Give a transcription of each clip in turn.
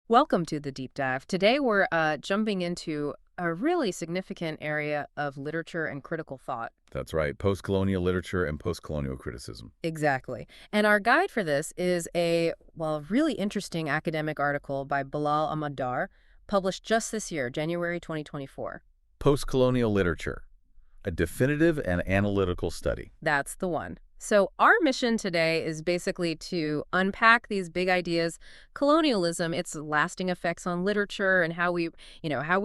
Welcome to the deep dive. Today we're jumping into a really significant area of literature and critical thought. That's right. Post-colonial literature and post-colonial criticism. Exactly. And our guide for this is a really interesting academic article by Bilal Ahmad Dar, published just this year, January 2024. Post-colonial literature, a definitive and analytical study. That's the one. So our mission today is basically to unpack these big ideas, colonialism, its lasting effects on literature, and how we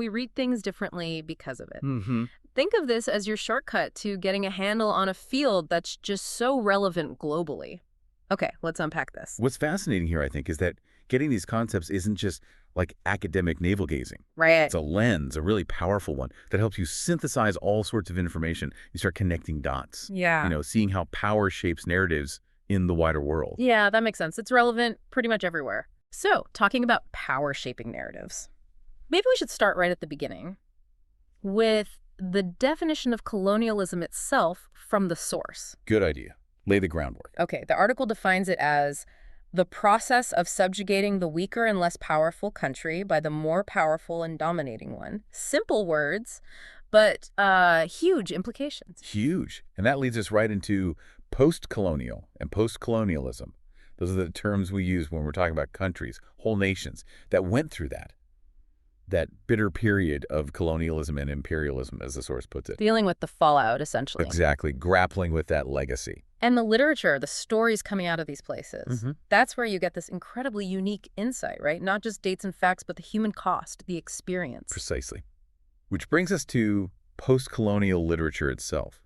read things differently because of it. Mm-hmm. Think of this as your shortcut to getting a handle on a field that's just so relevant globally. Okay, let's unpack this. What's fascinating here, I think, is that getting these concepts isn't just like academic navel-gazing. Right. It's a lens, a really powerful one, that helps you synthesize all sorts of information. You start connecting dots. Yeah. Seeing how power shapes narratives in the wider world. Yeah, that makes sense. It's relevant pretty much everywhere. So, talking about power shaping narratives. Maybe we should start right at the beginning with the definition of colonialism itself from the source. Good idea. Lay the groundwork. Okay, the article defines it as the process of subjugating the weaker and less powerful country by the more powerful and dominating one. Simple words, but huge implications. Huge. And that leads us right into post-colonial and post-colonialism. Those are the terms we use when we're talking about countries, whole nations that went through that bitter period of colonialism and imperialism, as the source puts it. Dealing with the fallout, essentially. Exactly. Grappling with that legacy. And the literature, the stories coming out of these places. Mm-hmm. That's where you get this incredibly unique insight, right? Not just dates and facts, but the human cost, the experience. Precisely. Which brings us to post-colonial literature itself.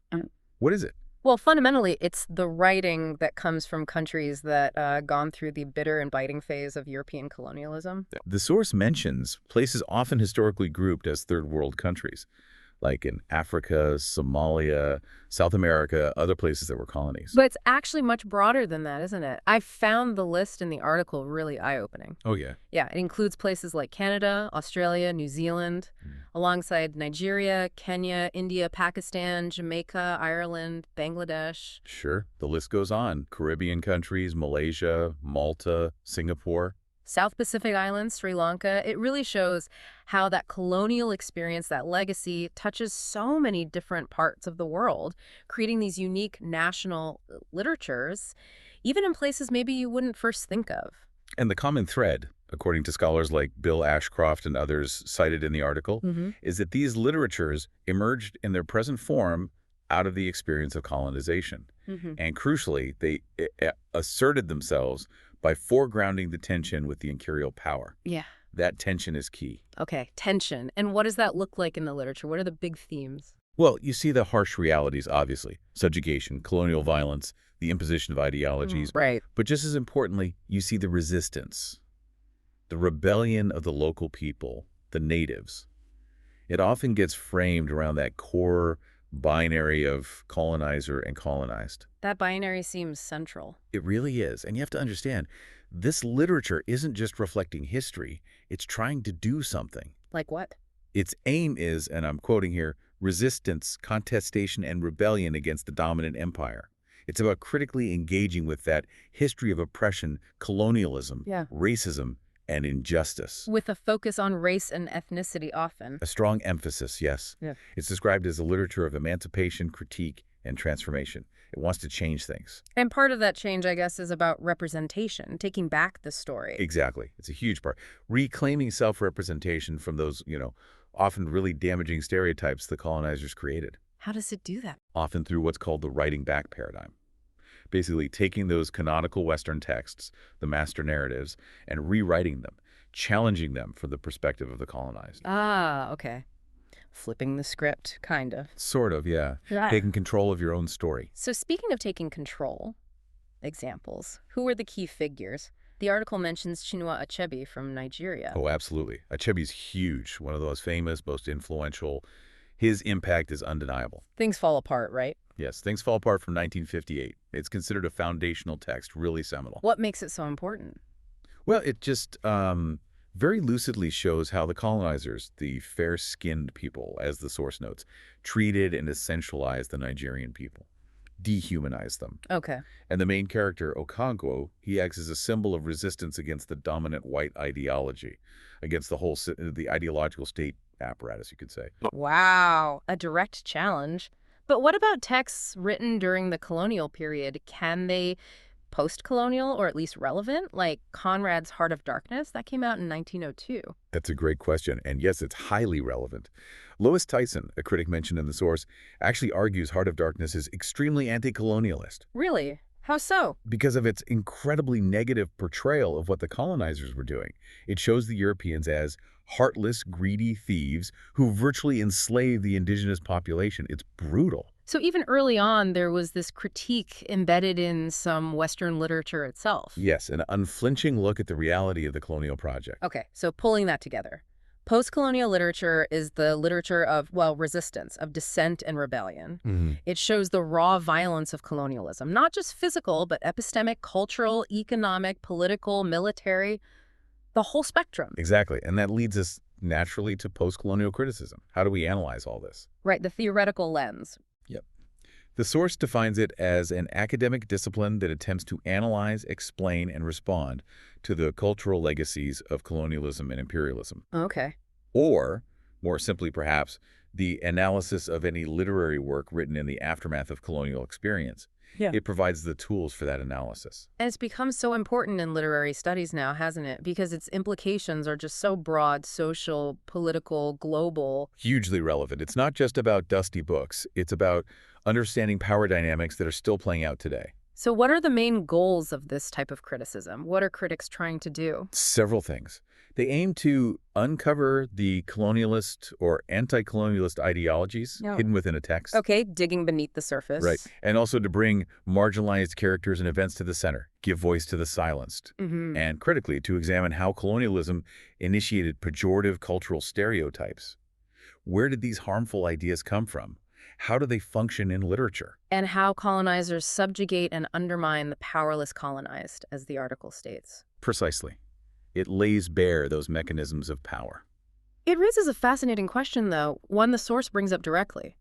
What is it? Well, fundamentally, it's the writing that comes from countries that gone through the bitter and biting phase of European colonialism. The source mentions places often historically grouped as third world countries, like in Africa, Somalia, South America, other places that were colonies. But it's actually much broader than that, isn't it? I found the list in the article really eye-opening. Oh, yeah. Yeah, it includes places like Canada, Australia, New Zealand, alongside Nigeria, Kenya, India, Pakistan, Jamaica, Ireland, Bangladesh. Sure. The list goes on. Caribbean countries, Malaysia, Malta, Singapore. South Pacific Islands, Sri Lanka. It really shows how that colonial experience, that legacy, touches so many different parts of the world, creating these unique national literatures, even in places maybe you wouldn't first think of. And the common thread, according to scholars like Bill Ashcroft and others cited in the article, is that these literatures emerged in their present form out of the experience of colonization. And crucially, they asserted themselves by foregrounding the tension with the imperial power. Yeah. That tension is key. Okay, tension. And what does that look like in the literature? What are the big themes? Well, you see the harsh realities, obviously. Subjugation, colonial violence, the imposition of ideologies. Right. But just as importantly, you see the resistance, the rebellion of the local people, the natives. It often gets framed around that core binary of colonizer and colonized. That binary seems central. It really is. And you have to understand, this literature isn't just reflecting history, it's trying to do something. Like what? Its aim is, and I'm quoting here, resistance, contestation, and rebellion against the dominant empire. It's about critically engaging with that history of oppression, colonialism, racism, and injustice. With a focus on race and ethnicity often. A strong emphasis, yes. Yeah. It's described as a literature of emancipation, critique, and transformation. It wants to change things. And part of that change, I guess, is about representation, taking back the story. Exactly. It's a huge part. Reclaiming self-representation from those, often really damaging stereotypes the colonizers created. How does it do that? Often through what's called the writing back paradigm. Basically taking those canonical Western texts, the master narratives, and rewriting them, challenging them from the perspective of the colonized. Ah, okay. Flipping the script, kind of. Sort of, yeah. Taking control of your own story. So speaking of taking control, examples, who were the key figures? The article mentions Chinua Achebe from Nigeria. Oh, absolutely. Achebe's huge, one of those famous, most influential. His impact is undeniable. Things fall apart, right? Yes, Things Fall Apart from 1958. It's considered a foundational text, really seminal. What makes it so important? Well, it just very lucidly shows how the colonizers, the fair-skinned people, as the source notes, treated and essentialized the Nigerian people. dehumanize them. Okay. And the main character, Okonkwo, he acts as a symbol of resistance against the dominant white ideology, against the ideological state apparatus, you could say. Wow, a direct challenge. But what about texts written during the colonial period? Can they post-colonial or at least relevant, like Conrad's Heart of Darkness that came out in 1902? That's a great question, and yes, it's highly relevant. Lois Tyson, a critic mentioned in the source, actually argues Heart of Darkness is extremely anti-colonialist Really? How so? because of its incredibly negative portrayal of what the colonizers were doing. It shows the Europeans as heartless, greedy thieves who virtually enslaved the indigenous population. It's brutal. So even early on, there was this critique embedded in some Western literature itself. Yes, an unflinching look at the reality of the colonial project. Okay, so pulling that together. Post-colonial literature is the literature of, well, resistance, of dissent and rebellion. It shows the raw violence of colonialism, not just physical, but epistemic, cultural, economic, political, military, the whole spectrum. Exactly, and that leads us naturally to post-colonial criticism. How do we analyze all this? Right, the theoretical lens. Yep. The source defines it as an academic discipline that attempts to analyze, explain, and respond to the cultural legacies of colonialism and imperialism. Okay. Or, more simply perhaps, the analysis of any literary work written in the aftermath of colonial experience. Yeah. It provides the tools for that analysis. And it's become so important in literary studies now, hasn't it? Because its implications are just so broad, social, political, global. Hugely relevant. It's not just about dusty books. It's about understanding power dynamics that are still playing out today. So what are the main goals of this type of criticism? What are critics trying to do? Several things. They aim to uncover the colonialist or anti-colonialist ideologies hidden within a text. Okay, digging beneath the surface. Right. And also to bring marginalized characters and events to the center, give voice to the silenced. And critically, to examine how colonialism initiated pejorative cultural stereotypes. Where did these harmful ideas come from? How do they function in literature? And how colonizers subjugate and undermine the powerless colonized, as the article states. Precisely. It lays bare those mechanisms of power. It raises a fascinating question, though, one the source brings up directly.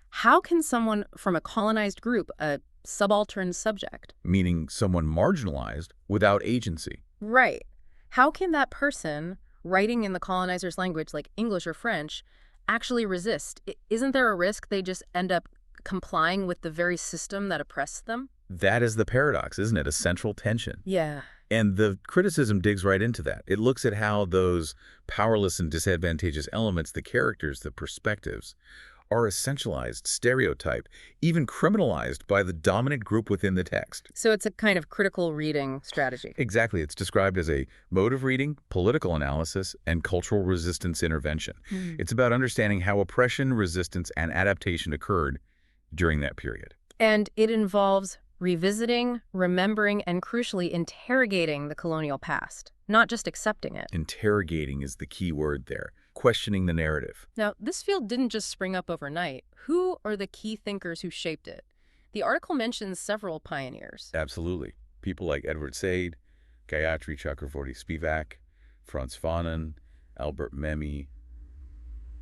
How can someone from a colonized group, a subaltern subject, Meaning someone marginalized without agency. right, how can that person, writing in the colonizer's language like English or French, actually resist? Isn't there a risk they just end up complying with the very system that oppressed them? That is the paradox, isn't it? A central tension. Yeah. And the criticism digs right into that. It looks at how those powerless and disadvantageous elements, the characters, the perspectives, are essentialized, stereotyped, even criminalized by the dominant group within the text. So it's a kind of critical reading strategy. Exactly. It's described as a mode of reading, political analysis, and cultural resistance intervention. It's about understanding how oppression, resistance, and adaptation occurred during that period. And it involves revisiting, remembering, and crucially interrogating the colonial past, not just accepting it. Interrogating is the key word there, questioning the narrative. Now, this field didn't just spring up overnight. Who are the key thinkers who shaped it? The article mentions several pioneers. Absolutely. People like Edward Said, Gayatri, Chakravorty, Spivak, Franz Fanon, Albert Memmi.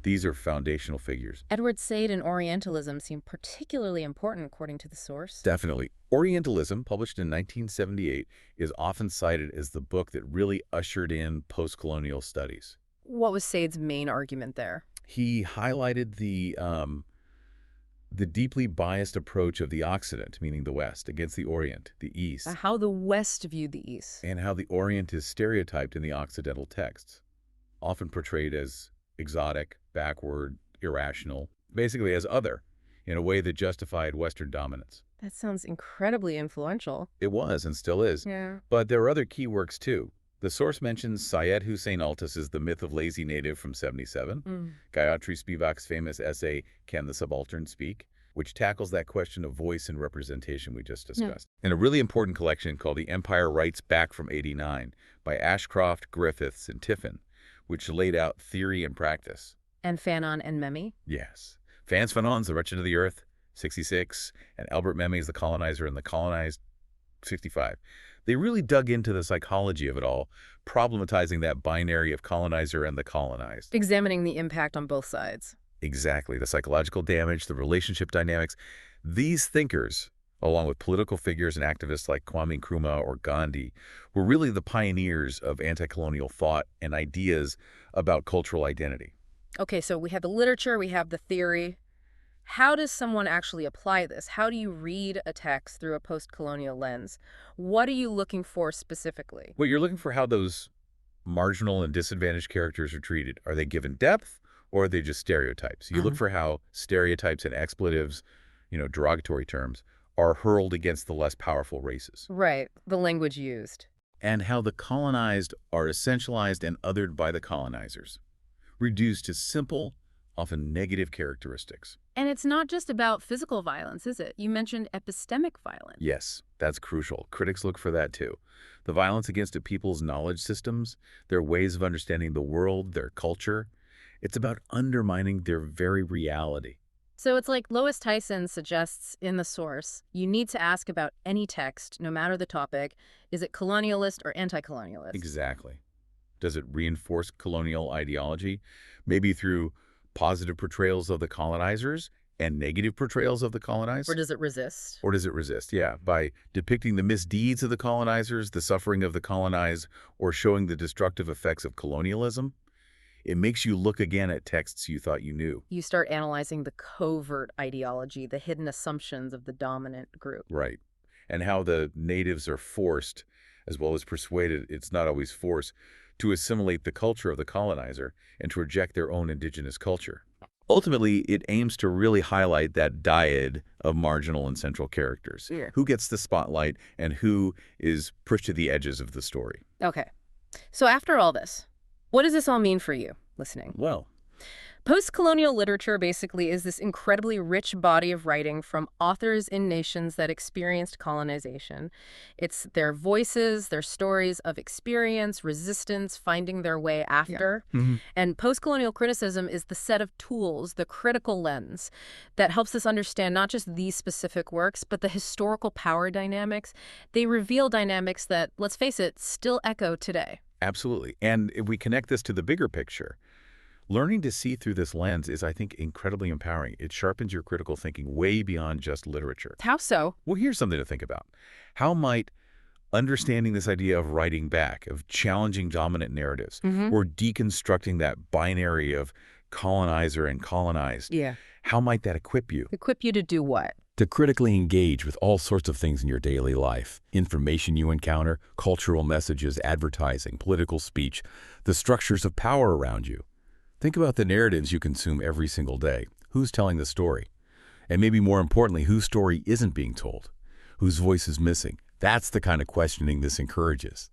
These are foundational figures. Edward Said and Orientalism seem particularly important according to the source. Definitely. Orientalism, published in 1978, is often cited as the book that really ushered in post-colonial studies. What was Said's main argument there? He highlighted the deeply biased approach of the Occident, meaning the West, against the Orient, the East, How the West viewed the East. and how the Orient is stereotyped in the Occidental texts, often portrayed as exotic, backward, irrational, basically as other, in a way that justified Western dominance. That sounds incredibly influential. It was and still is. Yeah. But there are other key works too. The source mentions Syed Hussein Altus's The Myth of Lazy Native from 1977, Gayatri Spivak's famous essay, Can the Subaltern Speak?, which tackles that question of voice and representation we just discussed. And a really important collection called The Empire Writes Back from 1989 by Ashcroft, Griffiths, and Tiffin, which laid out theory and practice. And Fanon and Memmi? Yes. Franz Fanon's The Wretched of the Earth, 1966, and Albert Memmi's The Colonizer and the Colonized, 1965. They really dug into the psychology of it all, problematizing that binary of colonizer and the colonized. Examining the impact on both sides. Exactly. The psychological damage, the relationship dynamics. These thinkers along with political figures and activists like Kwame Nkrumah or Gandhi, were really the pioneers of anti-colonial thought and ideas about cultural identity. Okay, so we have the literature, we have the theory. How does someone actually apply this? How do you read a text through a post-colonial lens? What are you looking for specifically? What you're looking for, how those marginal and disadvantaged characters are treated. Are they given depth, or are they just stereotypes? You look for how stereotypes and expletives, derogatory terms, are hurled against the less powerful races, Right, the language used. and how the colonized are essentialized and othered by the colonizers, reduced to simple, often negative characteristics. And it's not just about physical violence, is it? You mentioned epistemic violence. Yes, that's crucial. Critics look for that too. The violence against a people's knowledge systems, their ways of understanding the world, their culture. It's about undermining their very reality. So it's like Lois Tyson suggests in the source, you need to ask about any text, no matter the topic, is it colonialist or anti-colonialist? Exactly. Does it reinforce colonial ideology? Maybe through positive portrayals of the colonizers and negative portrayals of the Or colonized? does it resist? Or does it resist? Yeah, by depicting the misdeeds of the colonizers, the suffering of the colonized, or showing the destructive effects of colonialism. It makes you look again at texts you thought you knew. You start analyzing the covert ideology, the hidden assumptions of the dominant group. Right. And how the natives are forced, as well as persuaded, it's not always force, to assimilate the culture of the colonizer and to reject their own indigenous culture. Ultimately, it aims to really highlight that dyad of marginal and central characters. Yeah. Who gets the spotlight and who is pushed to the edges of the story. Okay. So after all this, what does this all mean for you, listening? Well, Post-colonial literature basically is this incredibly rich body of writing from authors in nations that experienced colonization. It's their voices, their stories of experience, resistance, finding their way after. And post-colonial criticism is the set of tools, the critical lens, that helps us understand not just these specific works, but the historical power dynamics. They reveal dynamics that, let's face it, still echo today. absolutely. And if we connect this to the bigger picture, learning to see through this lens is, I think, incredibly empowering. It sharpens your critical thinking way beyond just literature. How so? Well, here's something to think about. How might understanding this idea of writing back, of challenging dominant narratives, or deconstructing that binary of colonizer and colonized, Yeah. how might that equip you? Equip you to do what? To critically engage with all sorts of things in your daily life. Information you encounter, cultural messages, advertising, political speech, the structures of power around you. Think about the narratives you consume every single day. Who's telling the story? And maybe more importantly, whose story isn't being told? Whose voice is missing? That's the kind of questioning this encourages.